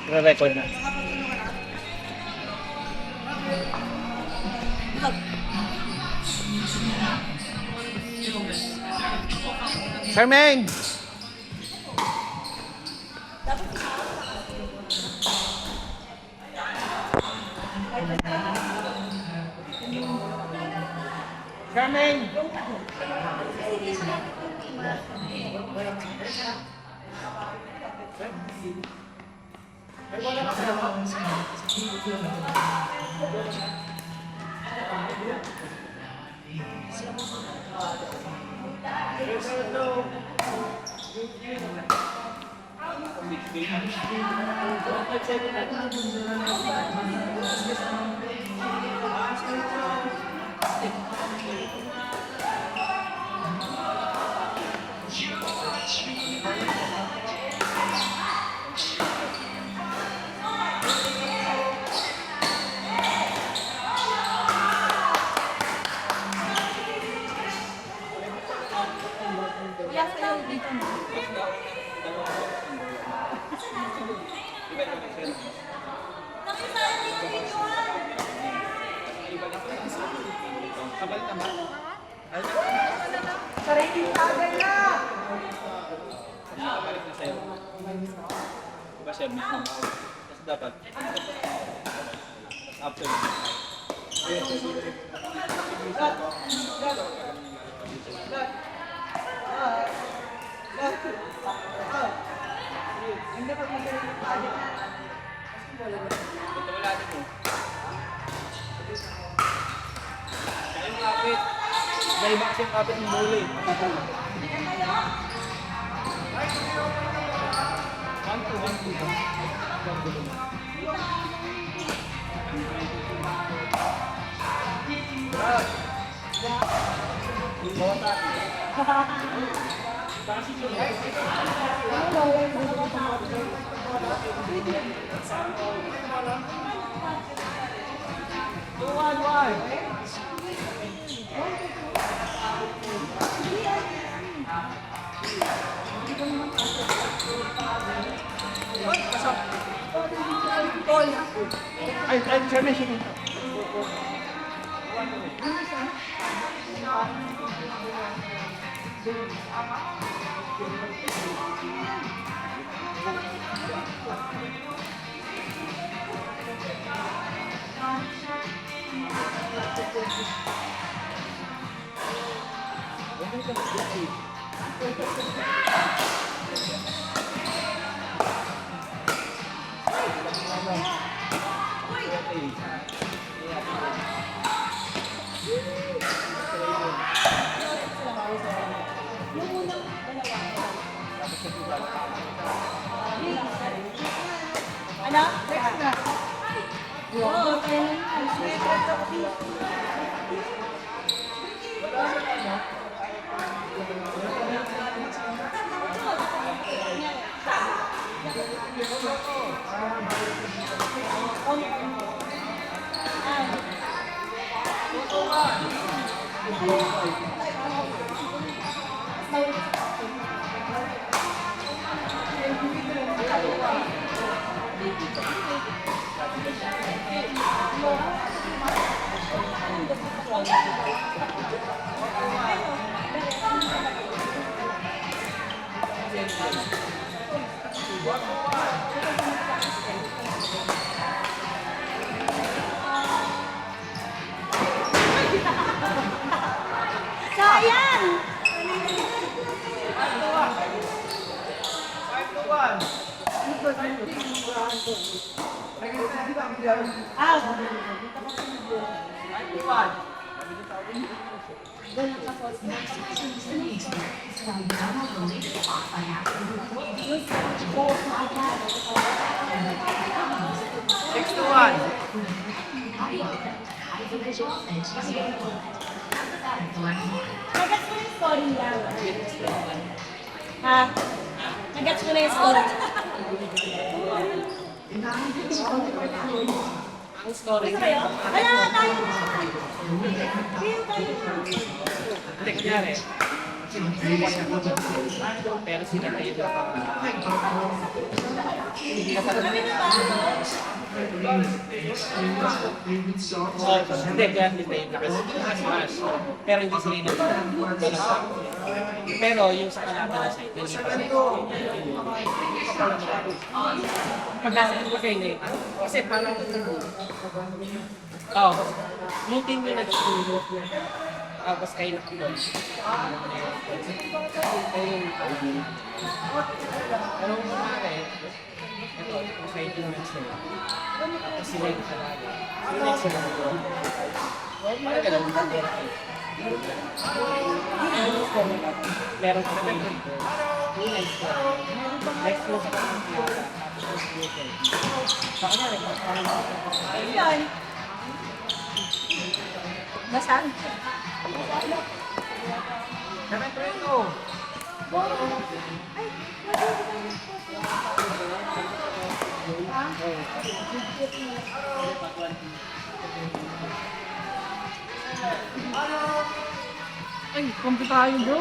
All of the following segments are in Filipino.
Re-record na. Charmaine! Charmaine! Sariling tagay na! Balik na sa'yo. Diba siya mismo? Tapos dapat. After. May iba kasi yung kapit ng muli. Ay, Charmaine, sige. Ano? Oo, tayo sayang! Nagets mo yung story niya. Ha? Nagets mo na yung story. Ang story. Gusto kayo? Wala, tayo na. Kayo, tayo na. Hindi, kunyari. Pero sila na yun hindi ka talaga. Hindi, kaya hindi tayo nakasmash. Pero hindi sila yung pero yung sa kalata na side, hindi pa sila. Pag nasa ito kayo na kasi parang yung team yung nag-tulog tapos kayo nakapon. Pero kung kumari, ito, kung kayo yung nag-sila. Tapos sila yung talaga. Yung next sila nag-sila. Parang ganun, meron ka pa yung next mo sa kanya. Sa kanya, Ano yun? Nasaan? Trento! Ay, kumpi tayo bro.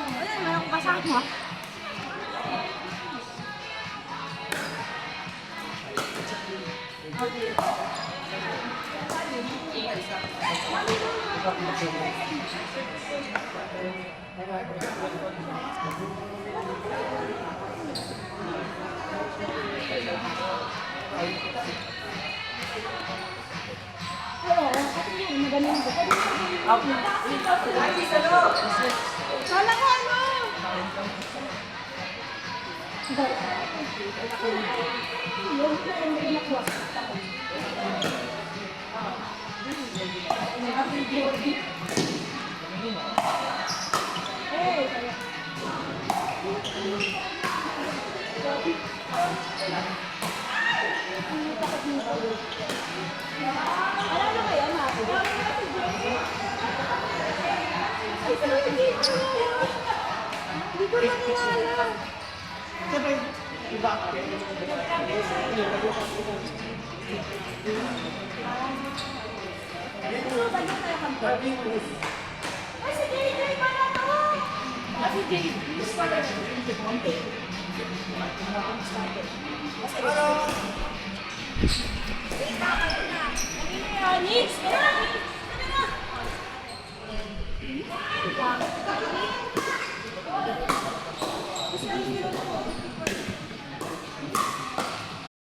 Wala naman ako kasama. Oo, kasi yung magaling ko. Kala ko ano? Wala na kayo, ma? Hindi ko nakilala. Ay, si JJ pala to! Si JJ. Nix! Nix!